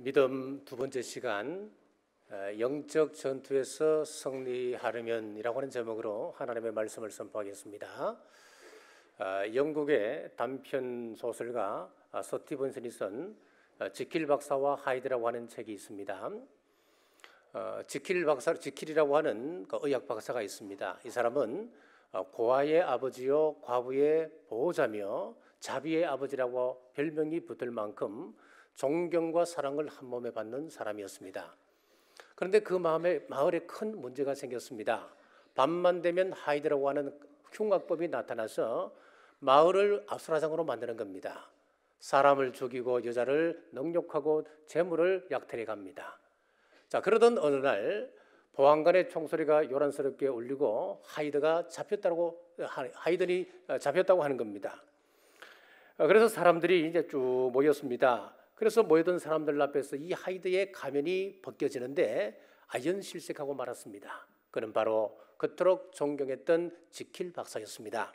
믿음 두 번째 시간 영적 전투에서 승리하려면이라고 하는 제목으로 하나님의 말씀을 선포하겠습니다. 영국의 단편 소설가 스티븐슨이 쓴 지킬 박사와 하이드라고 하는 책이 있습니다. 지킬이라고 하는 그 의학 박사가 있습니다. 이 사람은 고아의 아버지요 과부의 보호자며 자비의 아버지라고 별명이 붙을 만큼 존경과 사랑을 한 몸에 받는 사람이었습니다. 그런데 그 마을에 큰 문제가 생겼습니다. 밤만 되면 하이드라고 하는 흉악범이 나타나서 마을을 아수라장으로 만드는 겁니다. 사람을 죽이고 여자를 능욕하고 재물을 약탈해 갑니다. 자, 그러던 어느 날 보안관의 총소리가 요란스럽게 울리고 하이든이 잡혔다고 하는 겁니다. 그래서 사람들이 이제 쭉 모였습니다. 그래서 모여든 사람들 앞에서 이 하이드의 가면이 벗겨지는데 아연실색하고 말았습니다. 그는 바로 그토록 존경했던 지킬 박사였습니다.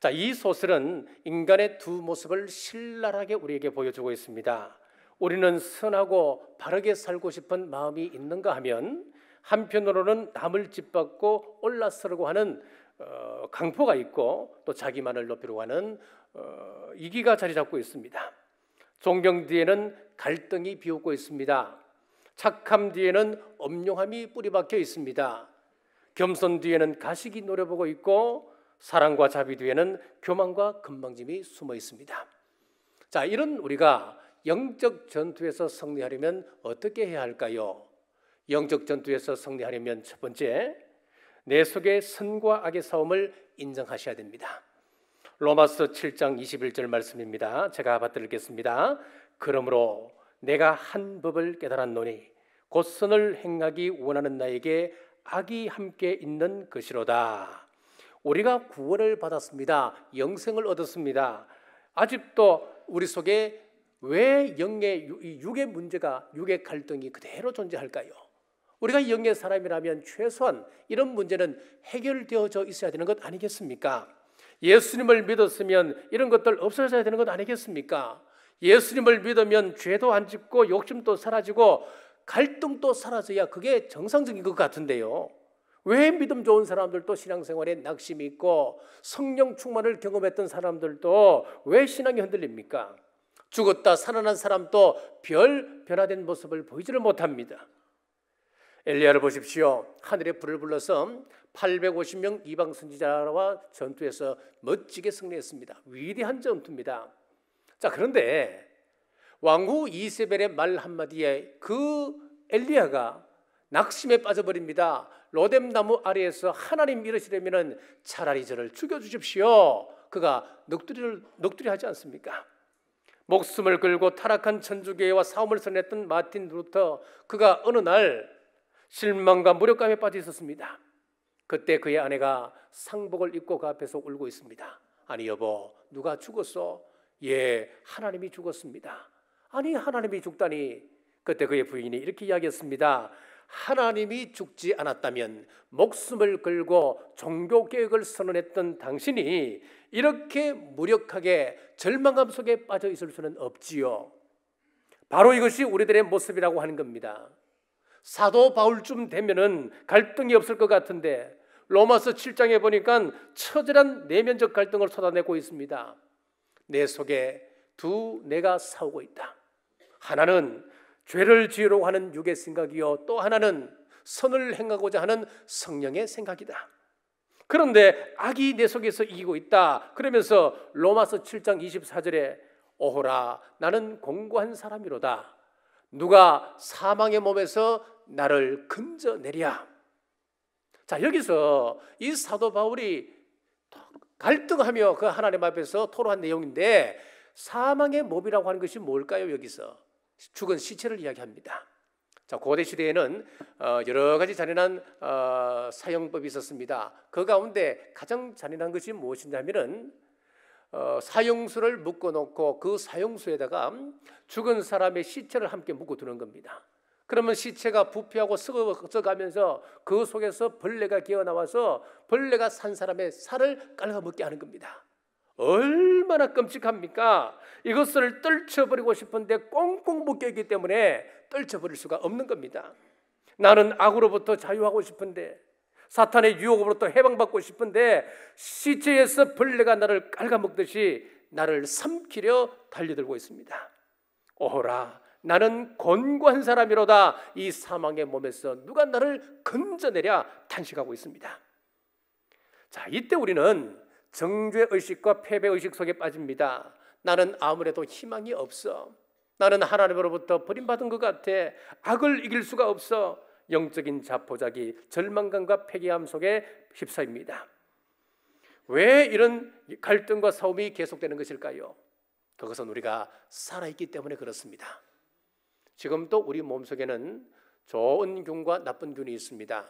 자, 이 소설은 인간의 두 모습을 신랄하게 우리에게 보여주고 있습니다. 우리는 선하고 바르게 살고 싶은 마음이 있는가 하면 한편으로는 남을 짓밟고 올라서려고 하는 강포가 있고 또 자기만을 높이려고 하는 이기가 자리 잡고 있습니다. 존경 뒤에는 갈등이 비웃고 있습니다. 착함 뒤에는 엄룡함이 뿌리박혀 있습니다. 겸손 뒤에는 가식이 노려보고 있고 사랑과 자비 뒤에는 교만과 건방짐이 숨어 있습니다. 자, 이런 우리가 영적 전투에서 승리하려면 어떻게 해야 할까요? 영적 전투에서 승리하려면 첫 번째, 내 속의 선과 악의 싸움을 인정하셔야 됩니다. 로마서 7장 21절 말씀입니다. 제가 받들겠습니다. 그러므로 내가 한 법을 깨달았노니 곧 선을 행하기 원하는 나에게 악이 함께 있는 것이로다. 우리가 구원을 받았습니다. 영생을 얻었습니다. 아직도 우리 속에 왜 육의 문제가, 육의 갈등이 그대로 존재할까요? 우리가 영의 사람이라면 최소한 이런 문제는 해결되어져 있어야 되는 것 아니겠습니까? 예수님을 믿었으면 이런 것들 없어져야 되는 것 아니겠습니까? 예수님을 믿으면 죄도 안 짓고 욕심도 사라지고 갈등도 사라져야 그게 정상적인 것 같은데요. 왜 믿음 좋은 사람들도 신앙생활에 낙심이 있고 성령 충만을 경험했던 사람들도 왜 신앙이 흔들립니까? 죽었다 살아난 사람도 별 변화된 모습을 보이지를 못합니다. 엘리야를 보십시오. 하늘에 불을 불러서 850명 이방 선지자와 전투에서 멋지게 승리했습니다. 위대한 전투입니다. 자, 그런데 왕후 이세벨의 말 한마디에 그 엘리야가 낙심에 빠져버립니다. 로뎀나무 아래에서 하나님 이르시려면 차라리 저를 죽여주십시오. 그가 넋두리 하지 않습니까? 목숨을 걸고 타락한 천주교회와 싸움을 선했던 마틴 루터, 그가 어느 날 실망과 무력감에 빠져 있었습니다. 그때 그의 아내가 상복을 입고 그 앞에서 울고 있습니다. 아니 여보, 누가 죽었어? 예, 하나님이 죽었습니다. 아니 하나님이 죽다니. 그때 그의 부인이 이렇게 이야기했습니다. 하나님이 죽지 않았다면 목숨을 걸고 종교개혁을 선언했던 당신이 이렇게 무력하게 절망감 속에 빠져 있을 수는 없지요. 바로 이것이 우리들의 모습이라고 하는 겁니다. 사도 바울쯤 되면은 갈등이 없을 것 같은데 로마서 7장에 보니까 처절한 내면적 갈등을 쏟아내고 있습니다. 내 속에 두 내가 싸우고 있다. 하나는 죄를 지으려고 하는 육의 생각이요, 또 하나는 선을 행하고자 하는 성령의 생각이다. 그런데 악이 내 속에서 이기고 있다. 그러면서 로마서 7장 24절에 오호라 나는 공고한 사람이로다. 누가 사망의 몸에서 나를 건져내랴. 자, 여기서 이 사도 바울이 갈등하며 그 하나님 앞에서 토로한 내용인데 사망의 몸이라고 하는 것이 뭘까요? 여기서 죽은 시체를 이야기합니다. 자, 고대 시대에는 여러 가지 잔인한 사형법이 있었습니다. 그 가운데 가장 잔인한 것이 무엇이냐면은 사형수를 묶어놓고 그 사형수에다가 죽은 사람의 시체를 함께 묶어두는 겁니다. 그러면 시체가 부패하고 썩어가면서 그 속에서 벌레가 기어나와서 벌레가 산 사람의 살을 깔아먹게 하는 겁니다. 얼마나 끔찍합니까? 이것을 떨쳐버리고 싶은데 꽁꽁 묶여있기 때문에 떨쳐버릴 수가 없는 겁니다. 나는 악으로부터 자유하고 싶은데, 사탄의 유혹으로부터 해방받고 싶은데, 시체에서 벌레가 나를 갉아먹듯이 나를 삼키려 달려들고 있습니다. 오호라, 나는 곤고한 사람이로다. 이 사망의 몸에서 누가 나를 건져내랴 탄식하고 있습니다. 자, 이때 우리는 정죄의식과 패배의식 속에 빠집니다. 나는 아무래도 희망이 없어. 나는 하나님으로부터 버림받은 것 같아. 악을 이길 수가 없어. 영적인 자포자기, 절망감과 패기함 속에 휩싸입니다. 왜 이런 갈등과 싸움이 계속되는 것일까요? 그것은 우리가 살아있기 때문에 그렇습니다. 지금도 우리 몸속에는 좋은 균과 나쁜 균이 있습니다.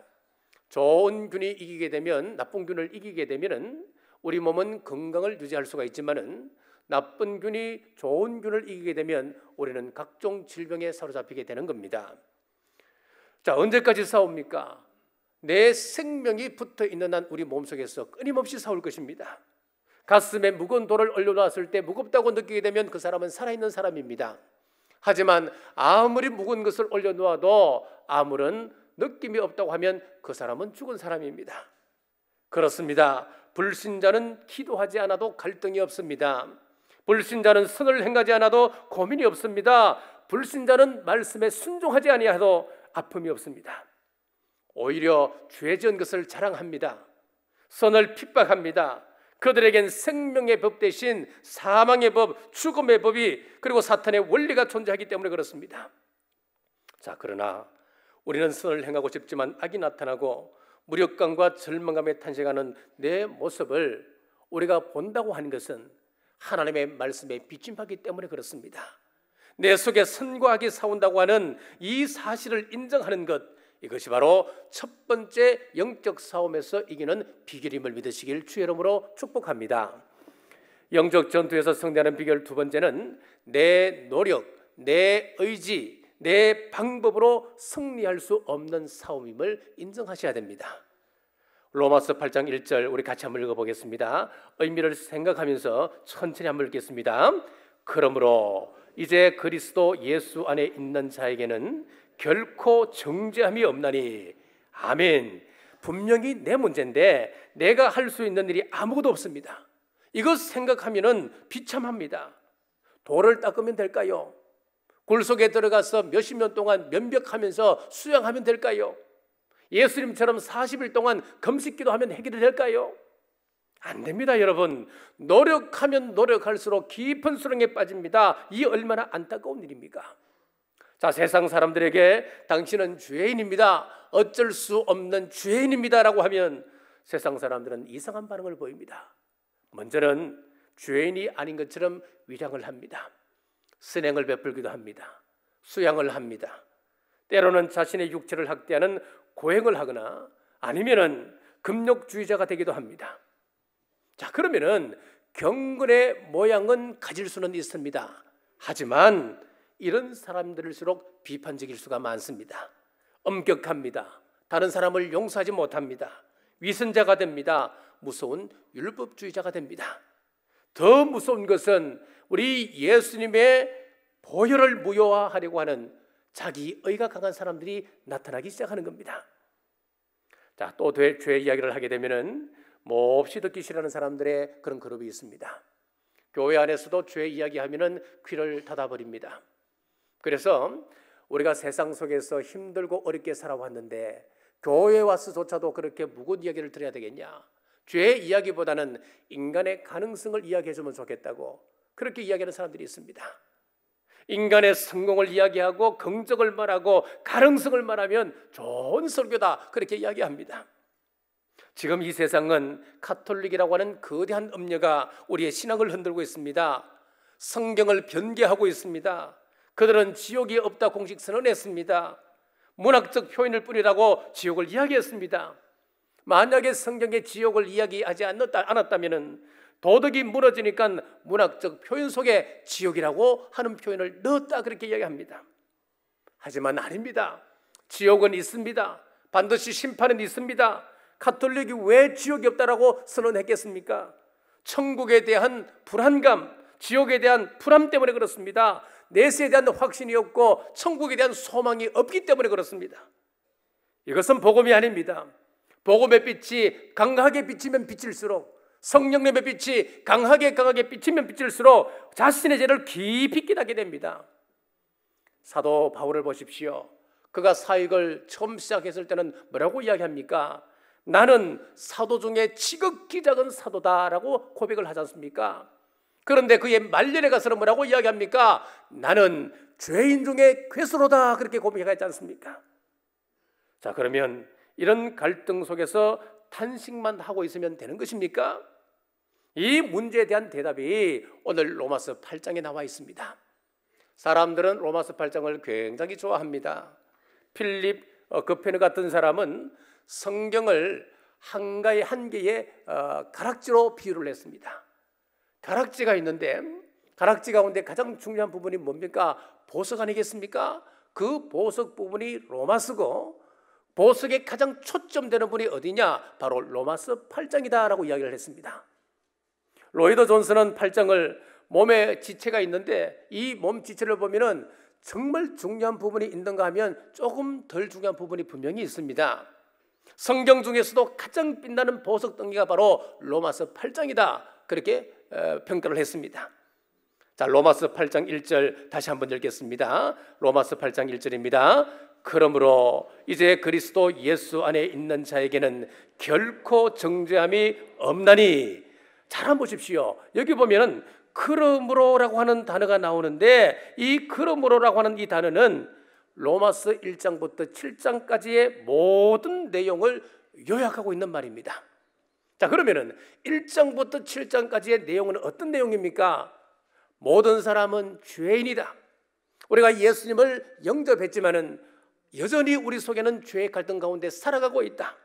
좋은 균이 이기게 되면, 나쁜 균을 이기게 되면 우리 몸은 건강을 유지할 수가 있지만은, 나쁜 균이 좋은 균을 이기게 되면 우리는 각종 질병에 사로잡히게 되는 겁니다. 자, 언제까지 싸웁니까? 내 생명이 붙어있는 한 우리 몸속에서 끊임없이 싸울 것입니다. 가슴에 무거운 돌을 올려놨을 때 무겁다고 느끼게 되면 그 사람은 살아있는 사람입니다. 하지만 아무리 무거운 것을 올려놓아도 아무런 느낌이 없다고 하면 그 사람은 죽은 사람입니다. 그렇습니다. 불신자는 기도하지 않아도 갈등이 없습니다. 불신자는 선을 행하지 않아도 고민이 없습니다. 불신자는 말씀에 순종하지 아니하도 아픔이 없습니다. 오히려 죄 지은 것을 자랑합니다. 선을 핍박합니다. 그들에겐 생명의 법 대신 사망의 법, 죽음의 법이, 그리고 사탄의 원리가 존재하기 때문에 그렇습니다. 자, 그러나 우리는 선을 행하고 싶지만 악이 나타나고 무력감과 절망감에 탄생하는 내 모습을 우리가 본다고 하는 것은 하나님의 말씀에 비침하기 때문에 그렇습니다. 내 속에 선과 악이 싸운다고 하는 이 사실을 인정하는 것, 이것이 바로 첫 번째 영적 싸움에서 이기는 비결임을 믿으시길 주의 이름으로 축복합니다. 영적 전투에서 승리하는 비결 두 번째는 내 노력, 내 의지, 내 방법으로 승리할 수 없는 싸움임을 인정하셔야 됩니다. 로마서 8장 1절 우리 같이 한번 읽어보겠습니다. 의미를 생각하면서 천천히 한번 읽겠습니다. 그러므로 이제 그리스도 예수 안에 있는 자에게는 결코 정죄함이 없나니. 아멘. 분명히 내 문제인데 내가 할 수 있는 일이 아무것도 없습니다. 이것 생각하면은 비참합니다. 돌을 닦으면 될까요? 굴 속에 들어가서 몇십 년 동안 면벽하면서 수양하면 될까요? 예수님처럼 40일 동안 금식기도 하면 해결이 될까요? 안 됩니다, 여러분. 노력하면 노력할수록 깊은 수렁에 빠집니다. 이 얼마나 안타까운 일입니까? 자, 세상 사람들에게 당신은 죄인입니다, 어쩔 수 없는 죄인입니다 라고 하면 세상 사람들은 이상한 반응을 보입니다. 먼저는 죄인이 아닌 것처럼 위장을 합니다. 선행을 베풀기도 합니다. 수양을 합니다. 때로는 자신의 육체를 학대하는 고행을 하거나 아니면은 금욕주의자가 되기도 합니다. 자, 그러면은 경건의 모양은 가질 수는 있습니다. 하지만 이런 사람들일수록 비판적일 수가 많습니다. 엄격합니다. 다른 사람을 용서하지 못합니다. 위선자가 됩니다. 무서운 율법주의자가 됩니다. 더 무서운 것은 우리 예수님의 보혈을 무효화하려고 하는 자기의가 강한 사람들이 나타나기 시작하는 겁니다. 자, 또 죄 이야기를 하게 되면은 몹시 듣기 싫어하는 사람들의 그런 그룹이 있습니다. 교회 안에서도 죄 이야기하면은 귀를 닫아버립니다. 그래서 우리가 세상 속에서 힘들고 어렵게 살아왔는데 교회에 와서조차도 그렇게 무거운 이야기를 들어야 되겠냐? 죄 이야기보다는 인간의 가능성을 이야기해주면 좋겠다고 그렇게 이야기하는 사람들이 있습니다. 인간의 성공을 이야기하고 긍정을 말하고 가능성을 말하면 좋은 설교다 그렇게 이야기합니다. 지금 이 세상은 카톨릭이라고 하는 거대한 음녀가 우리의 신앙을 흔들고 있습니다. 성경을 변개하고 있습니다. 그들은 지옥이 없다 공식 선언했습니다. 문학적 표현일 뿐이라고 지옥을 이야기했습니다. 만약에 성경에 지옥을 이야기하지 않았다면 도덕이 무너지니까 문학적 표현 속에 지옥이라고 하는 표현을 넣었다 그렇게 이야기합니다. 하지만 아닙니다. 지옥은 있습니다. 반드시 심판은 있습니다. 카톨릭이 왜 지옥이 없다라고 선언했겠습니까? 천국에 대한 불안감, 지옥에 대한 불안 때문에 그렇습니다. 내세에 대한 확신이 없고 천국에 대한 소망이 없기 때문에 그렇습니다. 이것은 복음이 아닙니다. 복음의 빛이 강하게 비치면 비칠수록, 성령님의 빛이 강하게 비치면 비칠수록 자신의 죄를 깊이 깨닫게 됩니다. 사도 바울을 보십시오. 그가 사역을 처음 시작했을 때는 뭐라고 이야기합니까? 나는 사도 중에 지극히 작은 사도다라고 고백을 하지 않습니까? 그런데 그의 말년에 가서는 뭐라고 이야기합니까? 나는 죄인 중에 괴수로다, 그렇게 고백하지 않습니까? 자, 그러면 이런 갈등 속에서 탄식만 하고 있으면 되는 것입니까? 이 문제에 대한 대답이 오늘 로마서 8장에 나와 있습니다. 사람들은 로마서 8장을 굉장히 좋아합니다. 필립 거페르 같은 사람은 성경을 한 개의 가락지로 비유를 했습니다. 가락지가 있는데 가락지 가운데 가장 중요한 부분이 뭡니까? 보석 아니겠습니까? 그 보석 부분이 로마서고 보석에 가장 초점되는 분이 어디냐? 바로 로마서 8장이다라고 이야기를 했습니다. 로이더 존슨은 8장을 몸에 지체가 있는데 이 몸 지체를 보면은 정말 중요한 부분이 있는가 하면 조금 덜 중요한 부분이 분명히 있습니다. 성경 중에서도 가장 빛나는 보석 덩이가 바로 로마서 8장이다, 그렇게 평가를 했습니다. 자, 로마서 8장 1절 다시 한번 읽겠습니다. 로마서 8장 1절입니다. 그러므로 이제 그리스도 예수 안에 있는 자에게는 결코 정죄함이 없나니. 잘 한번 보십시오. 여기 보면은 그러므로라고 하는 단어가 나오는데 이 그러므로라고 하는 이 단어는 로마서 1장부터 7장까지의 모든 내용을 요약하고 있는 말입니다. 자, 그러면은 1장부터 7장까지의 내용은 어떤 내용입니까? 모든 사람은 죄인이다. 우리가 예수님을 영접했지만은 여전히 우리 속에는 죄의 갈등 가운데 살아가고 있다.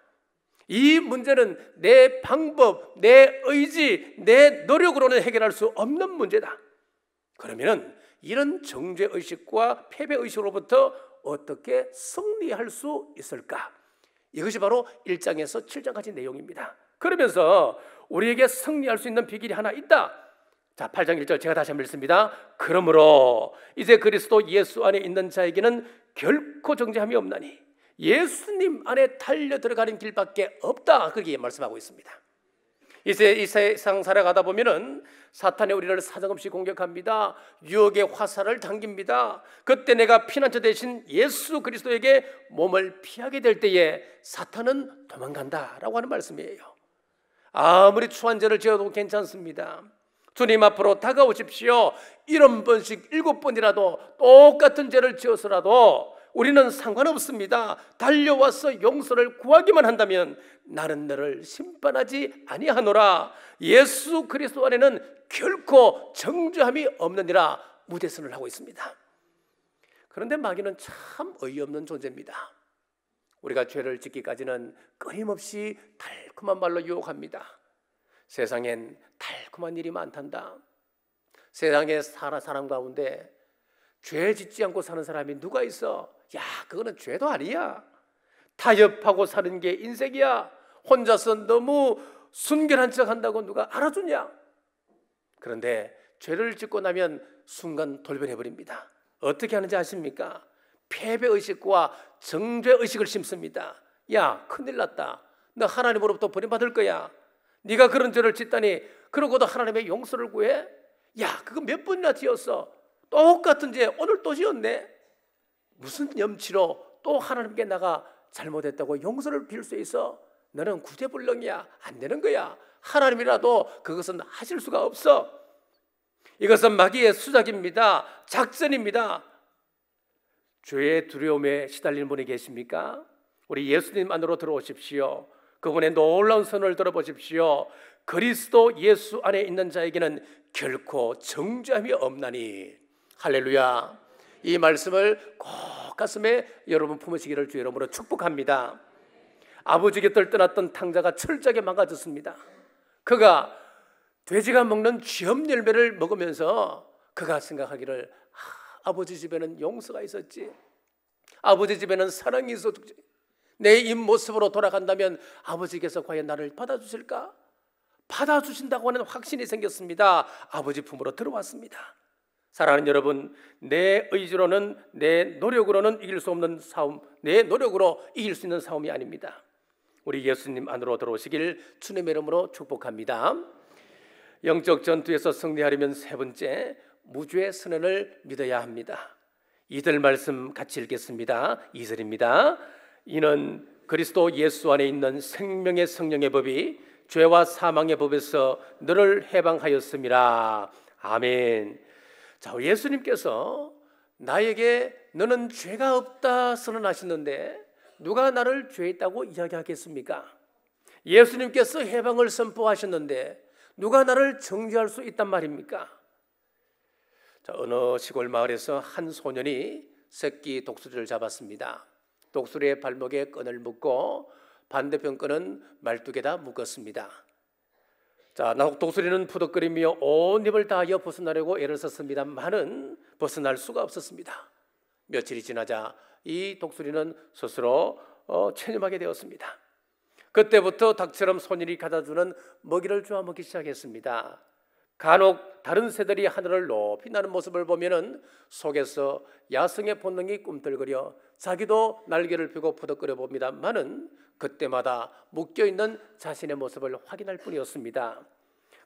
이 문제는 내 방법, 내 의지, 내 노력으로는 해결할 수 없는 문제다. 그러면은 이런 정죄의식과 패배의식으로부터 어떻게 승리할 수 있을까? 이것이 바로 1장에서 7장까지 내용입니다. 그러면서 우리에게 승리할 수 있는 비결이 하나 있다. 자, 8장 1절 제가 다시 한번 읽습니다. 그러므로 이제 그리스도 예수 안에 있는 자에게는 결코 정죄함이 없나니 예수님 안에 달려 들어가는 길밖에 없다, 그렇게 말씀하고 있습니다. 이제 이 세상 살아가다 보면은 사탄이 우리를 사정없이 공격합니다. 유혹의 화살을 당깁니다. 그때 내가 피난처 대신 예수 그리스도에게 몸을 피하게 될 때에 사탄은 도망간다라고 하는 말씀이에요. 아무리 추한 죄를 지어도 괜찮습니다. 주님 앞으로 다가오십시오. 70번씩 7번이라도 똑같은 죄를 지어서라도 우리는 상관없습니다. 달려와서 용서를 구하기만 한다면 나는 너를 심판하지 아니하노라. 예수 그리스도 안에는 결코 정죄함이 없느니라 무대선을 하고 있습니다. 그런데 마귀는 참 어이없는 존재입니다. 우리가 죄를 짓기까지는 끊임없이 달콤한 말로 유혹합니다. 세상엔 달콤한 일이 많단다. 세상에 사람 가운데 죄 짓지 않고 사는 사람이 누가 있어? 야, 그거는 죄도 아니야. 타협하고 사는 게 인생이야. 혼자서 너무 순결한 척 한다고 누가 알아주냐? 그런데 죄를 짓고 나면 순간 돌변해버립니다. 어떻게 하는지 아십니까? 패배의식과 정죄의식을 심습니다. 야, 큰일 났다. 너 하나님으로부터 버림받을 거야. 네가 그런 죄를 짓다니. 그러고도 하나님의 용서를 구해? 야, 그거 몇 번이나 지었어. 똑같은 죄 오늘 또 지었네. 무슨 염치로 또 하나님께 나가 잘못했다고 용서를 빌 수 있어? 너는 구제불능이야. 안 되는 거야. 하나님이라도 그것은 하실 수가 없어. 이것은 마귀의 수작입니다. 작전입니다. 죄의 두려움에 시달리는 분이 계십니까? 우리 예수님 안으로 들어오십시오. 그분의 놀라운 선을 들어보십시오. 그리스도 예수 안에 있는 자에게는 결코 정죄함이 없나니. 할렐루야. 이 말씀을 꼭 가슴에 여러분 품으시기를 주 이름으로 축복합니다. 아버지 곁을 떠났던 탕자가 철저하게 망가졌습니다. 그가 돼지가 먹는 쥐염 열매를 먹으면서 그가 생각하기를 아버지 집에는 용서가 있었지. 아버지 집에는 사랑이 있었지. 내 이 모습으로 돌아간다면 아버지께서 과연 나를 받아주실까? 받아주신다고 하는 확신이 생겼습니다. 아버지 품으로 들어왔습니다. 사랑하는 여러분, 내 의지로는, 내 노력으로는 이길 수 없는 싸움, 내 노력으로 이길 수 있는 싸움이 아닙니다. 우리 예수님 안으로 들어오시길 주님의 이름으로 축복합니다. 영적 전투에서 승리하려면 세 번째, 무주의 선언을 믿어야 합니다. 2절 말씀 같이 읽겠습니다. 2절입니다. 이는 그리스도 예수 안에 있는 생명의 성령의 법이 죄와 사망의 법에서 너를 해방하였음이라. 아멘. 자, 예수님께서 나에게 너는 죄가 없다 선언하시는데 누가 나를 죄 있다고 이야기하겠습니까? 예수님께서 해방을 선포하셨는데 누가 나를 정죄할 수 있단 말입니까? 자, 어느 시골 마을에서 한 소년이 새끼 독수리를 잡았습니다. 독수리의 발목에 끈을 묶고 반대편 끈은 말뚝에다 묶었습니다. 자, 독수리는 푸덕거리며 온 힘을 다하여 벗어나려고 애를 썼습니다만은 벗어날 수가 없었습니다. 며칠이 지나자 이 독수리는 스스로 체념하게 되었습니다. 그때부터 닭처럼 소년이 가져주는 먹이를 주워 먹기 시작했습니다. 간혹 다른 새들이 하늘을 높이 나는 모습을 보면은 속에서 야성의 본능이 꿈틀거려 자기도 날개를 펴고 푸덕거려 봅니다만은 그때마다 묶여있는 자신의 모습을 확인할 뿐이었습니다.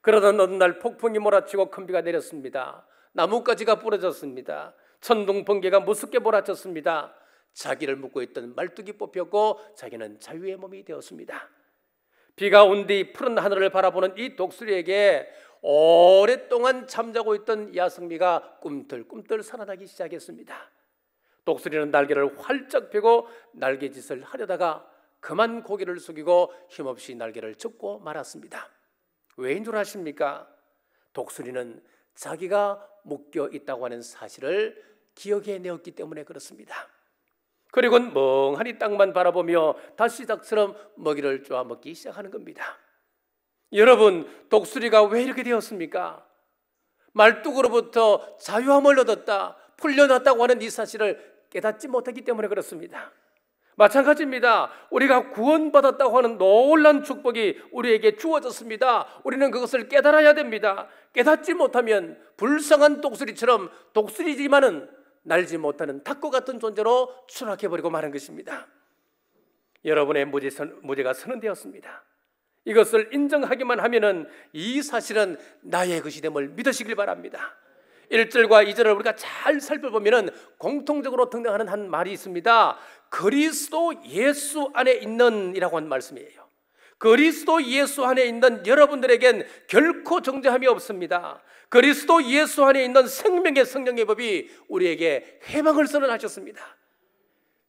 그러던 어느 날 폭풍이 몰아치고 큰 비가 내렸습니다. 나뭇가지가 부러졌습니다. 천둥 번개가 무섭게 몰아쳤습니다. 자기를 묶고 있던 말뚝이 뽑혔고 자기는 자유의 몸이 되었습니다. 비가 온 뒤 푸른 하늘을 바라보는 이 독수리에게 오랫동안 잠자고 있던 야성미가 꿈틀꿈틀 살아나기 시작했습니다. 독수리는 날개를 활짝 펴고 날개짓을 하려다가 그만 고개를 숙이고 힘없이 날개를 접고 말았습니다. 왜인 줄 아십니까? 독수리는 자기가 묶여 있다고 하는 사실을 기억해내었기 때문에 그렇습니다. 그리고는 멍하니 땅만 바라보며 다시 닭처럼 먹이를 쪼아 먹기 시작하는 겁니다. 여러분, 독수리가 왜 이렇게 되었습니까? 말뚝으로부터 자유함을 얻었다, 풀려났다고 하는 이 사실을 깨닫지 못하기 때문에 그렇습니다. 마찬가지입니다. 우리가 구원받았다고 하는 놀라운 축복이 우리에게 주어졌습니다. 우리는 그것을 깨달아야 됩니다. 깨닫지 못하면 불쌍한 독수리처럼 독수리지만은 날지 못하는 닭과 같은 존재로 추락해버리고 마는 것입니다. 여러분의 무죄가 선언되었습니다. 이것을 인정하기만 하면은 이 사실은 나의 것이 됨을 믿으시길 바랍니다. 1절과 2절을 우리가 잘 살펴보면은 공통적으로 등장하는 한 말이 있습니다. 그리스도 예수 안에 있는 이라고 하는 말씀이에요. 그리스도 예수 안에 있는 여러분들에겐 결코 정죄함이 없습니다. 그리스도 예수 안에 있는 생명의 성령의 법이 우리에게 해방을 선언하셨습니다.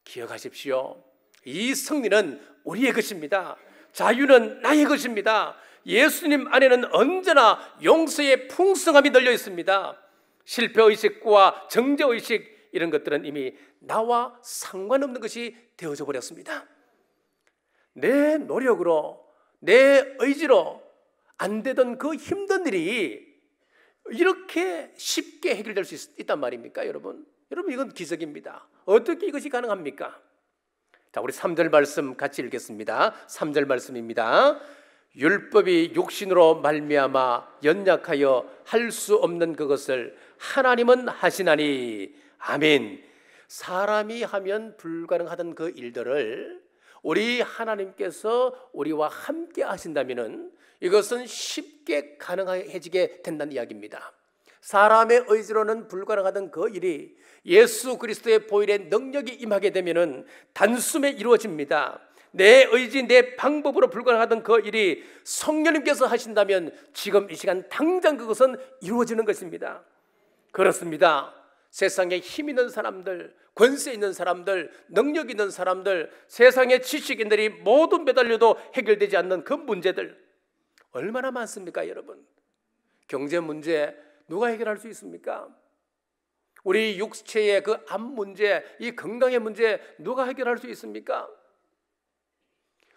기억하십시오. 이 승리는 우리의 것입니다. 자유는 나의 것입니다. 예수님 안에는 언제나 용서의 풍성함이 널려 있습니다. 실패의식과 정죄의식 이런 것들은 이미 나와 상관없는 것이 되어져 버렸습니다. 내 노력으로 내 의지로 안 되던 그 힘든 일이 이렇게 쉽게 해결될 수 있단 말입니까? 여러분 이건 기적입니다. 어떻게 이것이 가능합니까? 자, 우리 3절 말씀 같이 읽겠습니다. 3절 말씀입니다. 율법이 육신으로 말미암아 연약하여 할 수 없는 그것을 하나님은 하시나니. 아멘. 사람이 하면 불가능하던 그 일들을 우리 하나님께서 우리와 함께 하신다면 이것은 쉽게 가능해지게 된다는 이야기입니다. 사람의 의지로는 불가능하던 그 일이 예수 그리스도의 보혈의 능력이 임하게 되면 단숨에 이루어집니다. 내 의지, 내 방법으로 불가능하던 그 일이 성령님께서 하신다면 지금 이 시간 당장 그것은 이루어지는 것입니다. 그렇습니다. 세상에 힘 있는 사람들, 권세 있는 사람들, 능력 있는 사람들, 세상의 지식인들이 모두 매달려도 해결되지 않는 그 문제들 얼마나 많습니까, 여러분? 경제 문제 누가 해결할 수 있습니까? 우리 육체의 그 암 문제, 이 건강의 문제 누가 해결할 수 있습니까?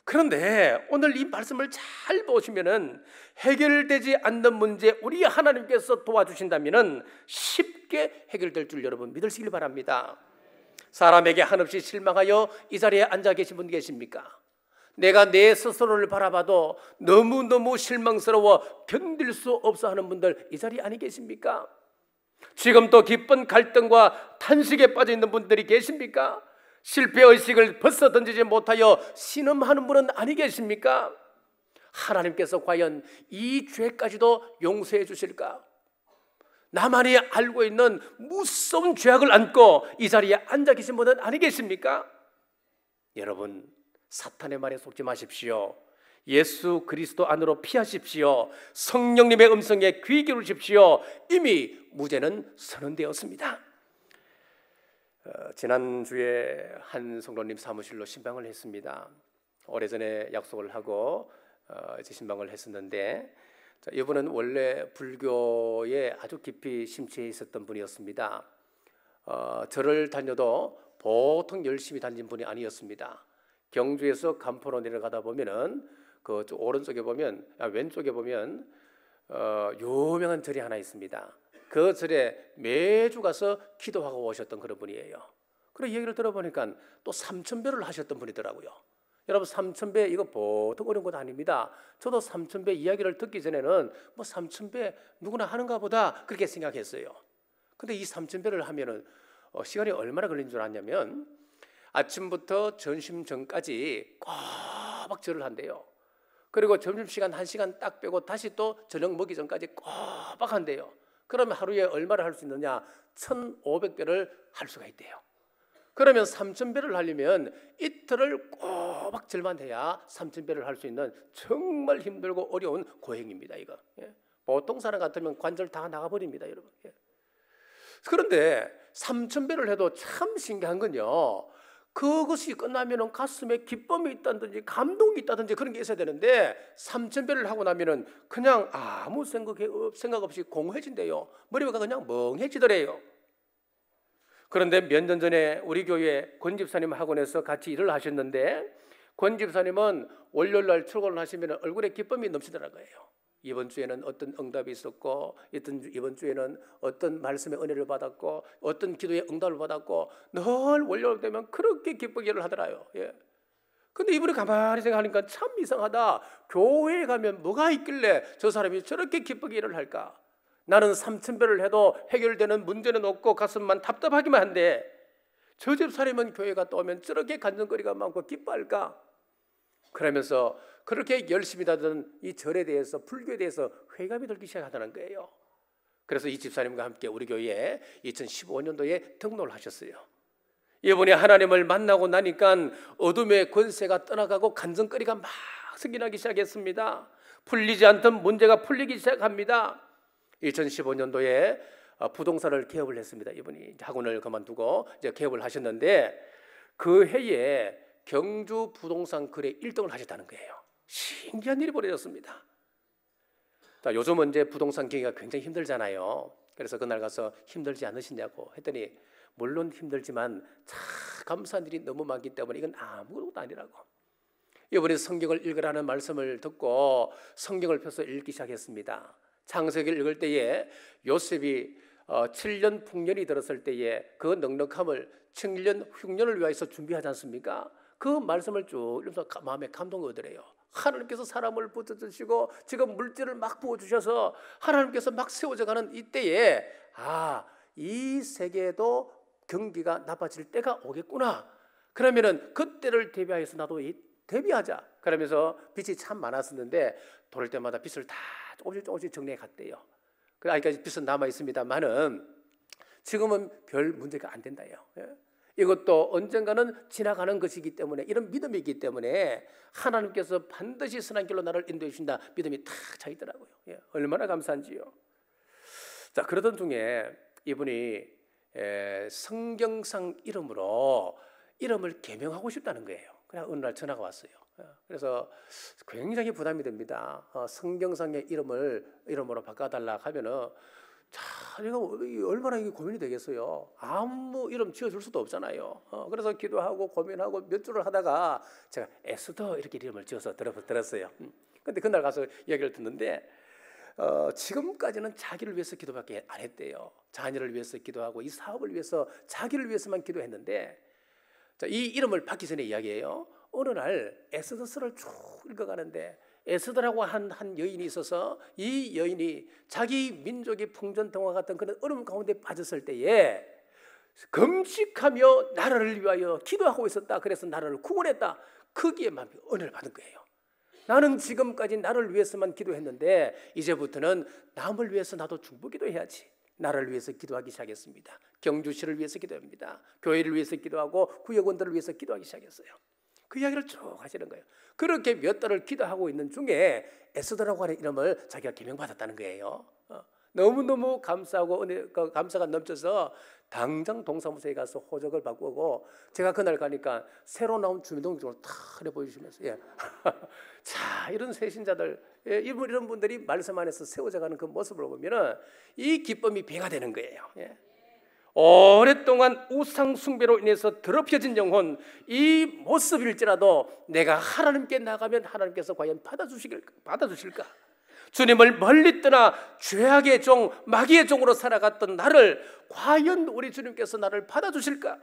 그런데 오늘 이 말씀을 잘 보시면은 해결되지 않는 문제 우리 하나님께서 도와주신다면은 쉽게 해결될 줄 여러분 믿으시길 바랍니다. 사람에게 한없이 실망하여 이 자리에 앉아 계신 분 계십니까? 내가 내 스스로를 바라봐도 너무너무 실망스러워 견딜 수 없어 하는 분들 이 자리에 아니 계십니까? 지금도 깊은 갈등과 탄식에 빠져 있는 분들이 계십니까? 실패의식을 벗어 던지지 못하여 신음하는 분은 아니 계십니까? 하나님께서 과연 이 죄까지도 용서해 주실까? 나만이 알고 있는 무서운 죄악을 안고 이 자리에 앉아 계신 분은 아니 계십니까? 여러분, 사탄의 말에 속지 마십시오. 예수 그리스도 안으로 피하십시오. 성령님의 음성에 귀 기울이십시오. 이미 무죄는 선언되었습니다. 지난주에 한 성도님 사무실로 신방을 했습니다. 오래전에 약속을 하고 이제 신방을 했었는데, 이분은 원래 불교에 아주 깊이 심취해 있었던 분이었습니다. 절을 다녀도 보통 열심히 다닌 분이 아니었습니다. 경주에서 간포로 내려가다 보면은 그 오른쪽에 보면, 왼쪽에 보면 유명한 절이 하나 있습니다. 그 절에 매주 가서 기도하고 오셨던 그런 분이에요. 그리고 얘기를 들어보니까 또 삼천배를 하셨던 분이더라고요. 여러분, 삼천배 이거 보통 어려운 것 아닙니다. 저도 삼천배 이야기를 듣기 전에는 뭐 삼천배 누구나 하는가 보다 그렇게 생각했어요. 근데 이 삼천배를 하면은 시간이 얼마나 걸린 줄 아냐면 아침부터 점심 전까지 꼬박 절을 한대요. 그리고 점심시간 1시간 딱 빼고 다시 또 저녁 먹기 전까지 꼬박 한대요. 그러면 하루에 얼마를 할 수 있느냐? 1500배를 할 수가 있대요. 그러면 3000배를 하려면 이틀을 꼬박 절만 해야 3000배를 할 수 있는 정말 힘들고 어려운 고행입니다. 이거. 보통 사람 같으면 관절 다 나가버립니다, 여러분. 그런데 3000배를 해도 참 신기한 건요, 그것이 끝나면 가슴에 기쁨이 있다든지 감동이 있다든지 그런 게 있어야 되는데 3000배를 하고 나면 그냥 아무 생각 없이 공허해진대요. 머리가 그냥 멍해지더래요. 그런데 몇 년 전에 우리 교회 권 집사님 학원에서 같이 일을 하셨는데, 권 집사님은 월요일날 출근을 하시면 얼굴에 기쁨이 넘치더라고요. 이번 주에는 어떤 응답이 있었고, 이번 주에는 어떤 말씀의 은혜를 받았고, 어떤 기도의 응답을 받았고, 늘 월요일 되면 그렇게 기쁘게 일을 하더라요. 근데 이분이 가만히 생각하니까 참 이상하다. 교회에 가면 뭐가 있길래 저 사람이 저렇게 기쁘게 일을 할까? 나는 3000배를 해도 해결되는 문제는 없고 가슴만 답답하기만 한데 저 집사람은 교회 갔다 오면 저렇게 간증거리가 많고 기뻐할까? 그러면서 그렇게 열심히 다던 이 절에 대해서, 불교에 대해서 회의감이 들기 시작하다는 거예요. 그래서 이 집사님과 함께 우리 교회에 2015년도에 등록을 하셨어요. 이분이 하나님을 만나고 나니까 어둠의 권세가 떠나가고 간증거리가 막 생겨나기 시작했습니다. 풀리지 않던 문제가 풀리기 시작합니다. 2015년도에 부동산을 개업을 했습니다. 이분이 학원을 그만두고 이제 개업을 하셨는데, 그 해에 경주 부동산 거래 1등을 하셨다는 거예요. 신기한 일이 벌어졌습니다. 자, 요즘은 이제 부동산 경기가 굉장히 힘들잖아요. 그래서 그날 가서 힘들지 않으시냐고 했더니, 물론 힘들지만 참 감사한 일이 너무 많기 때문에 이건 아무것도 아니라고. 이번에 성경을 읽으라는 말씀을 듣고 성경을 펴서 읽기 시작했습니다. 창세기를 읽을 때에 요셉이 7년 풍년이 들었을 때에 그 넉넉함을 7년 흉년을 위해서 준비하지 않습니까? 그 말씀을 쭉 읽으면서 마음에 감동이 오더래요. 하나님께서 사람을 붙여주시고 지금 물질을 막 부어주셔서 하나님께서 막 세워져가는 이때에 이 세계에도 경기가 나빠질 때가 오겠구나. 그러면은 그때를 대비하여서 나도 대비하자. 그러면서 빚이 참 많았었는데 돌을 때마다 빚을 다 조금씩 정리해 갔대요. 아직까지 빚은 남아 있습니다만은 지금은 별 문제가 안 된다요. 이것도 언젠가는 지나가는 것이기 때문에, 이런 믿음이 있기 때문에 하나님께서 반드시 선한 길로 나를 인도해 주신다 믿음이 탁 차 있더라고요. 얼마나 감사한지요. 자, 그러던 중에 이분이 성경상 이름으로 이름을 개명하고 싶다는 거예요. 그냥 어느 날 전화가 왔어요. 그래서 굉장히 부담이 됩니다. 성경상의 이름으로 바꿔달라 하면은 내가 얼마나 이게 고민이 되겠어요. 아무 이름 지어줄 수도 없잖아요. 그래서 기도하고 고민하고 몇 주를 하다가 제가 에스더 이렇게 이름을 지어서 들었어요. 근데 그날 가서 얘기를 듣는데 지금까지는 자기를 위해서 기도밖에 안 했대요. 자녀를 위해서 기도하고 이 사업을 위해서 자기를 위해서만 기도했는데, 자, 이 이름을 받기 전에 이야기예요. 어느 날 에스더서를 쭉 읽어가는데 에스더라고 한 여인이 있어서 이 여인이 자기 민족의 풍전등화 같은 그런 어려움 가운데 빠졌을 때에 금식하며 나라를 위하여 기도하고 있었다. 그래서 나라를 구원했다. 거기에 막 은혜를 받은 거예요. 나는 지금까지 나를 위해서만 기도했는데 이제부터는 남을 위해서 나도 중보기도 해야지. 나라를 위해서 기도하기 시작했습니다. 경주시를 위해서 기도합니다. 교회를 위해서 기도하고 구역원들을 위해서 기도하기 시작했어요. 그 이야기를 쭉 하시는 거예요. 그렇게 몇 달을 기도하고 있는 중에 에스더라고 하는 이름을 자기가 개명받았다는 거예요. 너무너무 감사하고 감사가 넘쳐서 당장 동사무소에 가서 호적을 바꾸고 제가 그날 가니까 새로 나온 주민등록증을 다 보여주시면서 자, 이런 새신자들 이런 분들이 말씀 안에서 세워져가는 그 모습을 보면은 이 기쁨이 배가 되는 거예요. 오랫동안 우상 숭배로 인해서 더럽혀진 영혼, 이 모습일지라도 내가 하나님께 나가면 하나님께서 과연 받아주실까? 주님을 멀리 떠나 죄악의 종, 마귀의 종으로 살아갔던 나를 과연 우리 주님께서 나를 받아주실까?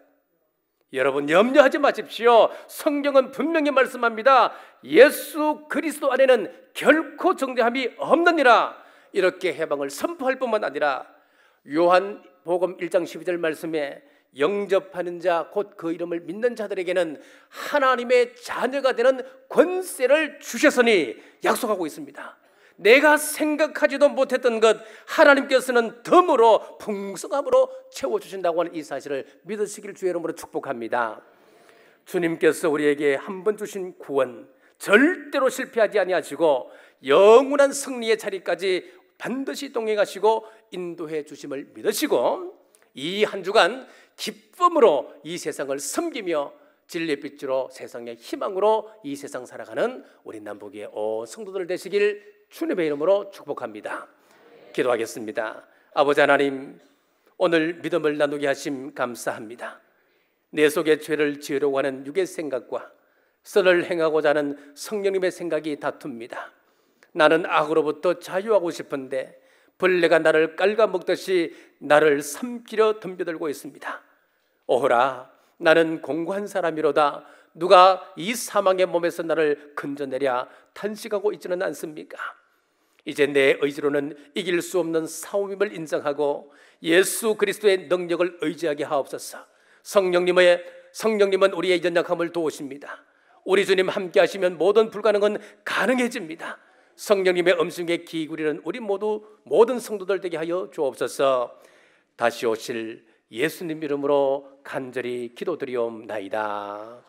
여러분 염려하지 마십시오. 성경은 분명히 말씀합니다. 예수 그리스도 안에는 결코 정죄함이 없느니라. 이렇게 해방을 선포할 뿐만 아니라 요한복음 1장 12절 말씀에 영접하는 자 곧 그 이름을 믿는 자들에게는 하나님의 자녀가 되는 권세를 주셨으니 약속하고 있습니다. 내가 생각하지도 못했던 것 하나님께서는 덤으로 풍성함으로 채워주신다고 하는 이 사실을 믿으시길 주의 이름으로 축복합니다. 주님께서 우리에게 한 번 주신 구원 절대로 실패하지 아니하시고 영원한 승리의 자리까지 반드시 동행하시고 인도해 주심을 믿으시고 이 한 주간 기쁨으로 이 세상을 섬기며 진리의 빛으로 세상의 희망으로 이 세상 살아가는 우리 남북의 성도들 되시길 주님의 이름으로 축복합니다. 기도하겠습니다. 아버지 하나님, 오늘 믿음을 나누게 하심 감사합니다. 내 속에 죄를 지으려고 하는 육의 생각과 선을 행하고자 하는 성령님의 생각이 다툽니다. 나는 악으로부터 자유하고 싶은데 벌레가 나를 깔아먹듯이 나를 삼키려 덤벼들고 있습니다. 오호라, 나는 공고한 사람이로다. 누가 이 사망의 몸에서 나를 건져내랴 탄식하고 있지는 않습니까? 이제 내 의지로는 이길 수 없는 싸움임을 인정하고 예수 그리스도의 능력을 의지하게 하옵소서. 성령님은 우리의 연약함을 도우십니다. 우리 주님 함께 하시면 모든 불가능은 가능해집니다. 성령님의 음성에 귀 기울이는 우리 모든 성도들 되게 하여 주옵소서. 다시 오실 예수님 이름으로 간절히 기도드리옵나이다.